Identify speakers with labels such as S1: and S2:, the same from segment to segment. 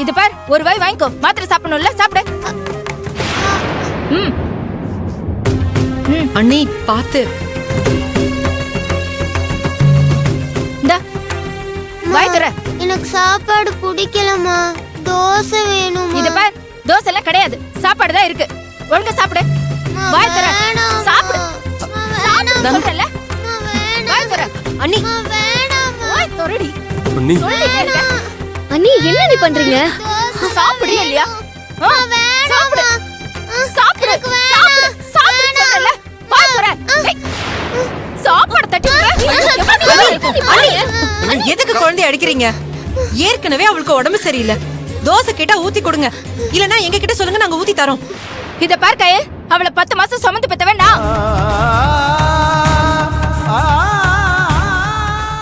S1: இது பார், ஒரு வாய் வாங்கிக்கோ. மாத்திரை சாப்பிடணும்ல, சாப்பிடு.
S2: அண்ணி பாத்து.
S1: இந்தா வாய் தர.
S3: எனக்கு சாப்பாடு பிடிக்கலமா, தோசை வேணும்.
S1: இது பார், தோசை எல்லாம் கிடையாது, சாப்பாடு தான் இருக்கு. ஒழுங்கா சாப்பிடு. வாய் தர. சாப்பிடு. சொல்றல. வாய் தர.
S2: அண்ணி
S1: வாய் தரடி.
S4: அண்ணி
S3: அண்ணி என்ன நீ பண்றீங்க?
S1: சாப்பிடு இல்லையா? சாப்பிடு. சாப்பிடு. சாப்பிடு. சாப்பிடு சொல்றல. வாய் தர. சாப்பாடு தட்டி.
S2: எதுக்கு குழந்தைய அடிக்கிறீங்க? ஏற்கனவே அவளுக்கு உடம்பு சரியில்லை. தோசை கேட்டா ஊத்தி கொடுங்க, இல்லனா எங்க கிட்ட சொல்லுங்க, நாங்க ஊத்தி தரோம்.
S1: இத பார் கயல், அவளை 10 மாசம் சுமந்து பெத்தவன் நான்.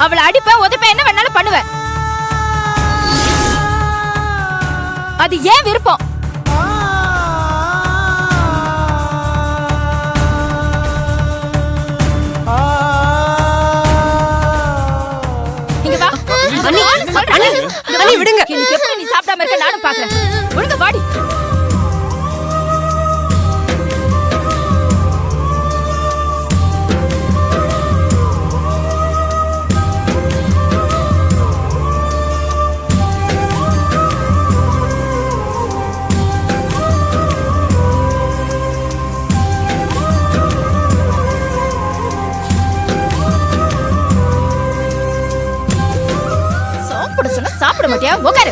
S1: அவளை அடிப்ப உதப்ப என்ன வேணாலும் பண்ணுவேன். அது ஏன் விருப்பம். இங்க வா.
S2: அண்ணி விடுங்க.
S1: எப்படி நீ சாப்பிடாம இருக்க நானும் பாக்குறேன். ஒழுங்க வாடி. சாப்பிட மாட்டியா? உட்காரு.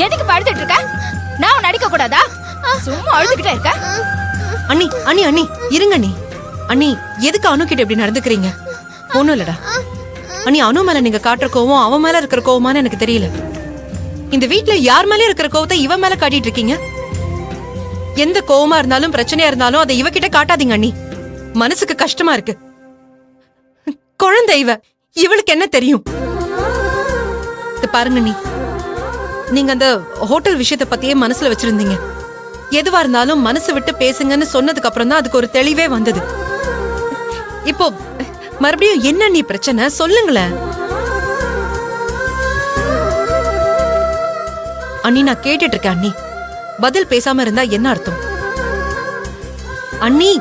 S1: எதுக்கு படுத்துட்டு இருக்க? நான் உன்னை அடிக்க கூடாதா? சும்மா அழுதுகிட்டே இருக்க.
S2: அண்ணி அண்ணி அண்ணி இருங்க அண்ணி. அண்ணி எதுக்கு அனு கிட்ட இப்படி நடந்துக்கிறீங்க? ஒண்ணும் இல்லடா அண்ணி. அனு மேல நீங்க காட்டுற கோவம் அவன் மேல இருக்கிற கோவமான்னு எனக்கு தெரியல. இந்த வீட்டுல யார் மேல இருக்கிற கோவத்தை இவன் மேல காட்டிட்டு இருக்கீங்க. எந்த கோவமா இருந்தாலும் பிரச்சனையா இருந்தாலும் அதை இவகிட்ட காட்டாதீங்க அண்ணி. மனசுக்கு கஷ்டமா இருக்கு. குழந்தை இவளுக்கு என்ன தெரியும்? பாருங்க நீ, நீங்க அந்த ஹோட்டல் விஷயத்தை பத்தியே மனசுல வச்சிருந்தீங்க. எதுவா இருந்தாலும் மனசு விட்டு பேசுங்கன்னு சொன்னதுக்கு அப்புறம் தான் அதுக்கு ஒரு தெளிவே வந்தது. இப்போ மறுபடியும் என்ன நீ பிரச்சனை சொல்லுங்களேன். அண்ணி நான் கேட்டுட்டு இருக்கேன் அண்ணி. பதில் பேசாம இருந்தா என்ன அர்த்தம்? அண்ணி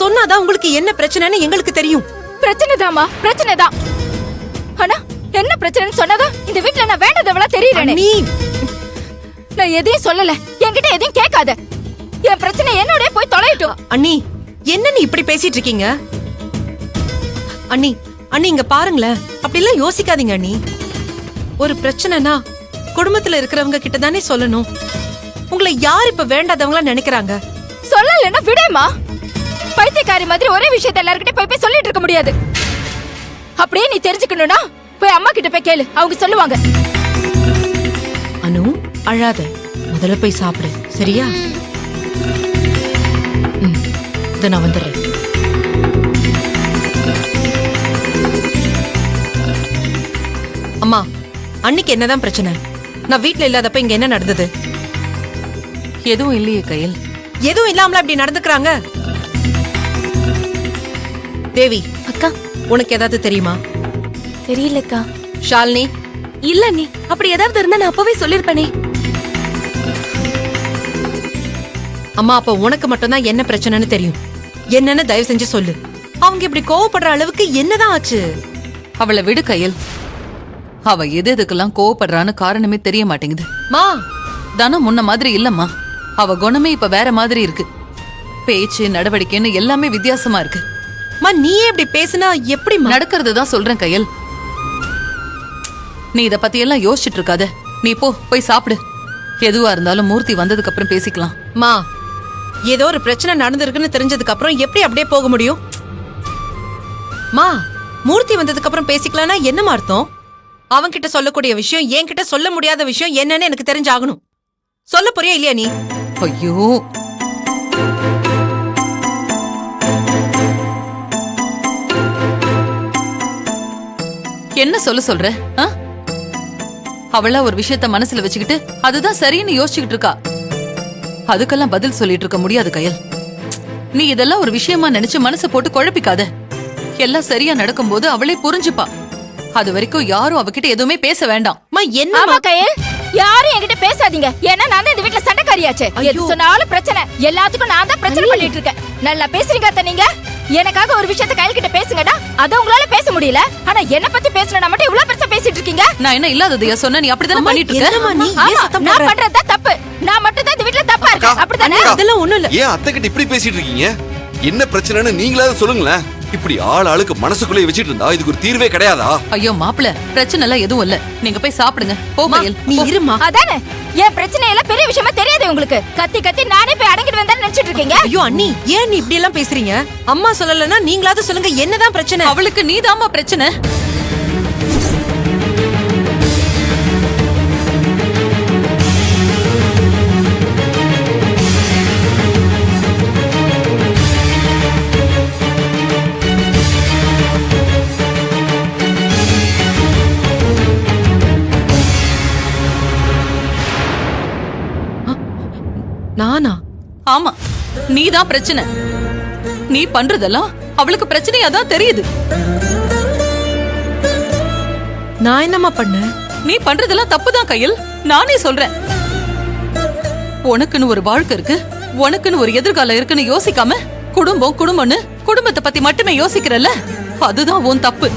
S2: சொன்னாதான் உங்களுக்கு என்ன பிரச்சனைன்னு எங்களுக்கு தெரியும்.
S1: பிரச்சனைதாமா, பிரச்சனைதான். ஆனா என்ன பிரச்சனைன்னு சொன்னதும் இந்த வீட்டுல நான் வேண்டதவளா தெரியறேனே. நான் எதையும் சொல்லல, என்கிட்ட எதையும் கேட்காத. என் பிரச்சனை என்னோட போய் தொலையட்டும்.
S2: அண்ணி என்ன நீ இப்படி பேசிட்டு இருக்கீங்க? அண்ணி அண்ணி இங்க பாருங்களேன், அப்படி எல்லாம் யோசிக்காதீங்க அண்ணி. ஒரு பிரச்சனைனா குடும்பத்துல இருக்கிறவங்க கிட்ட தானே சொல்லணும். உங்களை யார் இப்ப வேண்டாதவங்களா நினைக்கிறாங்க?
S1: சொல்லலன்னா விடேமா. பைத்தியக்காரி மாதிரி ஒரே விஷயத்த எல்லார்கிட்ட போய் சொல்லிட்டு இருக்க முடியாது. அப்படியே நீ தெரிஞ்சுக்கணும்னா போய் அம்மா கிட்ட போய் கேளு, அவங்க சொல்லுவாங்க.
S2: அனு அழாத, முதல்ல போய் சாப்பிடு சரியா? நான் வந்துடுறேன். அம்மா அன்னைக்கு என்னதான் பிரச்சனை? நான் வீட்டுல இல்லாதப்ப இங்க என்ன நடந்தது?
S5: எதுவும் இல்லையே கையில்.
S2: எதுவும் இல்லாமல இப்படி நடந்துக்கிறாங்க? தேவி
S6: அக்கா,
S2: உனக்கு ஏதாவது தெரியுமா?
S6: தெரியலக்கா.
S2: ஷாலினி
S6: இல்ல நீ அப்படி ஏதாவது இருந்தா நான் அப்பவே சொல்லிருப்பேனே.
S2: அம்மா அப்ப உனக்கு மட்டும்தான் என்ன பிரச்சனைன்னு தெரியும். என்னன்னு தயவு செஞ்சு சொல்லு. அவங்க இப்படி கோவப்படுற அளவுக்கு என்னதான் ஆச்சு?
S5: அவளை விடு கையில். அவ எதுக்கெல்லாம் கோவப்படுறான்னு காரணமே தெரிய மாட்டேங்குது.
S2: மா
S5: தானம் முன்ன மாதிரி இல்லம்மா. அவ குணமே இப்ப வேற மாதிரி இருக்கு. பேச்சு நடவடிக்கைன்னு எல்லாமே வித்தியாசமா இருக்கு.
S2: மா நீயே இப்படி பேசினா எப்படி?
S5: நடக்கிறது தான் சொல்றேன் கையில். நீ இத பத்தி எல்லாம் யோசிச்சுட்டு இருக்காத. நீ போய் சாப்பிடு. எதுவா இருந்தாலும் மூர்த்தி வந்ததுக்கு அப்புறம் பேசிக்கலாம்.
S2: மா ஏதோ ஒரு பிரச்சனை நடந்திருக்குன்னு தெரிஞ்சதுக்கு அப்புறம் எப்படி அப்படியே போக முடியும்? மா மூர்த்தி வந்ததுக்கு அப்புறம் பேசிக்கலாம்னா என்னமா அர்த்தம்? அவன் கிட்ட சொல்லக்கூடிய விஷயம் என்கிட்ட சொல்ல முடியாத விஷயம் என்னன்னு எனக்கு தெரிஞ்சாகணும். சொல்ல போறியா இல்லையா நீ?
S5: ஐயோ என்ன சொல்ற? அவளா ஒரு விஷயத்த மனசுல வச்சுக்கிட்டு அதுதான் சரின்னு யோசிச்சுக்கிட்டு இருக்கா. அதுக்கெல்லாம் பதில் சொல்லிட்டு இருக்க முடியாது கயல். நீ இதெல்லாம் ஒரு விஷயமா நினைச்சு மனசை போட்டு குழப்பிக்காத. எல்லாம் சரியா நடக்கும்போது அவளே புரிஞ்சுப்பா. அது வரைக்கும் யாரும் அவகிட்ட எதுவுமே பேச வேண்டாம்.
S1: என்ன கயல்? யாரும் என்கிட்ட பேசாதீங்க. ஏன்னா நான் தான் இந்த வீட்ல சண்டைக்காரியாச்சே. எது சொன்னாலும் பிரச்சனை. எல்லாத்துக்கும் நான் தான் பிரச்சனை பண்ணிட்டு இருக்கேன். நல்லா பேசுறீங்க அத்தை நீங்க. எனக்காக ஒரு விஷயத்தை கையில் கிட்ட பேசுங்கடா. அத உங்களால பேச முடியல. ஆனா என்ன பத்தி பேசணும்னா மட்டும் இவ்வளவு பெருசா பேசிட்டு இருக்கீங்க.
S5: நான் என்ன இல்லாததையா சொன்ன? நீ அப்படிதானே பண்ணிட்டு இருக்க.
S2: என்னம்மா நீ ஏன்
S1: ஆமா,
S2: சத்தம்
S1: நான்
S2: போடுற?
S1: பண்றதா தப்பு. நான் மட்டும் தான் இந்த வீட்ல தப்பா இருக்கேன். அப்படிதானே?
S2: அதெல்லாம் ஒண்ணும் இல்ல.
S4: ஏன் அத்தை கிட்ட இப்படி பேசிட்டு இருக்கீங்க? என்ன பிரச்சனைன்னு நீங்களாவது சொல்லுங்களேன். இப்படி ஆளுக்கு மனசுக்குள்ளே வச்சிட்டு இருந்தா இதுக்கு ஒரு தீர்வே கிடையாதா?
S5: ஐயோ மாப்பிள, பிரச்சனை எல்லாம் எதுவும் இல்ல. நீங்க போய் சாப்பிடுங்க. போ கையல்.
S2: நீ இருமா.
S1: அதானே என் பிரச்சனை எல்லாம் பெரிய விஷயமா தெரியாது உங்களுக்கு. கத்தி கத்தி நானே போய் அடங்கிட்டு வந்தேன்னு நினைச்சிட்டு இருக்கீங்க.
S2: ஐயோ அண்ணி, ஏன் நீ இப்படி எல்லாம் பேசுறீங்க? அம்மா சொல்லலன்னா நீங்களாவது சொல்லுங்க, என்னதான் பிரச்சனை?
S5: அவளுக்கு நீதாம்மா பிரச்சனை.
S2: நானா?
S5: ஆமா, நீதான் பிரச்சனை. நீ பண்றதெல்லாம் அவளுக்கு பிரச்சனையா தான் தெரியுது.
S2: நான் என்னம்மா பண்ணேன்?
S5: நீ பண்றதெல்லாம் தப்புதான் கையில். நானே சொல்றேன். உனக்குன்னு ஒரு வாழ்க்கை இருக்கு, உனக்குன்னு ஒரு எதிர்காலம் இருக்குன்னு யோசிக்காம குடும்பம் குடும்பம்னு குடும்பத்தை பத்தி மட்டுமே யோசிக்கிறல்ல, அதுதான் உன் தப்பு.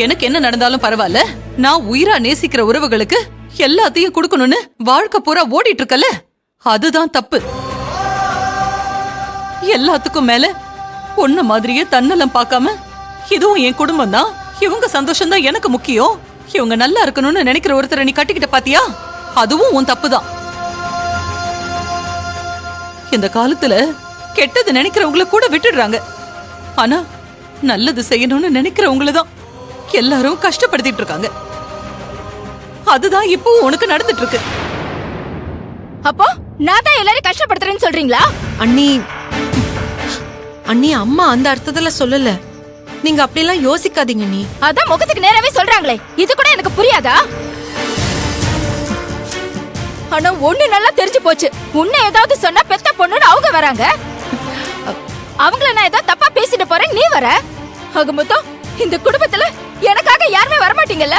S5: எனக்கு என்ன நடந்தாலும் பரவாயில்ல, நான் உயிரா நேசிக்கிற உறவுகளுக்கு எல்லாத்தையும் கொடுக்கணும்னு வாழ்க்கை பூரா ஓடிட்டு இருக்கல, அதுதான் தப்பு. எல்லாத்துக்கும் மேல பொண்ண மாதிரியே தன்னலம் பார்க்காம இதுவும் என் குடும்பம் தான், இவங்க சந்தோஷம் தான் எனக்கு முக்கியம், இவங்க நல்லா இருக்கணும்னு நினைக்கிற ஒருத்தரை நீ கட்டிக்கிட்ட பாத்தியா, அதுவும் உன் தப்பு தான். இந்த காலத்துல கெட்டது நினைக்கிறவங்கள கூட விட்டுடுறாங்க. ஆனா நல்லது செய்யணும்னு நினைக்கிறவங்கள தான் எல்லாரும் கஷ்டப்படுத்திட்டு இருக்காங்க. அதுதான் இப்போ உனக்கு நடந்துட்டு இருக்கு.
S1: அப்போ நான் தான் எல்லாரையும் கஷ்டப்படுத்துறேன்னு சொல்றீங்களா?
S2: அண்ணி, அண்ணி அம்மா அந்த அர்த்தத்துல சொல்லல. நீங்க அப்படியெல்லாம் யோசிக்காதீங்க நீ.
S1: அதான் முகத்துக்கு நேராவே சொல்றாங்களே, இது கூட எனக்கு புரியாதா? ஆனா ஒண்ணு நல்லா தெரிஞ்சு போச்சு. உன்னை ஏதாவது சொன்னா பெத்த பொண்ணுன்னு அவங்க வராங்க. அவங்கள நான் ஏதாவது தப்பா பேசிட்டு போறேன், நீ வர. ஆக மொத்தம் இந்த குடும்பத்துல எனக்காக யாருமே வரமாட்டீங்கல்ல.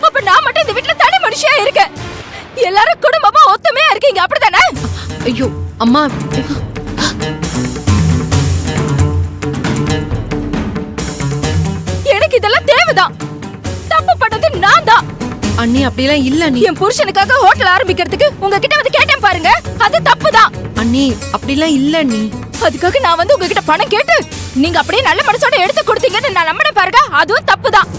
S1: அப்ப நான் மட்டும் இந்த வீட்டுல தனி மனுஷியா இருக்கேன். எல்லாரும் குடும்பமா ஒத்துமையா இருக்கீங்க, அப்படிதானே?
S2: ஐயோ அம்மா,
S1: எனக்கு இதெல்லாம் தேவைதான். தப்பு பண்ணது நான் தான்.
S2: அண்ணி அப்படியெல்லாம் இல்ல நீ.
S1: என் புருஷனுக்காக ஹோட்டல் ஆரம்பிக்கிறதுக்கு உங்ககிட்ட வந்து கேட்டேன் பாருங்க, அது தப்புதான்.
S2: அண்ணி அப்படிலாம் இல்ல நீ.
S1: அதுக்காக நான் வந்து உங்ககிட்ட பணம் கேட்டு நீங்க அப்படியே நல்ல மனசோட எடுத்து கொடுத்தீங்கன்னு நான் நம்பினேன் பாருங்க, அதுவும் தப்புதான்.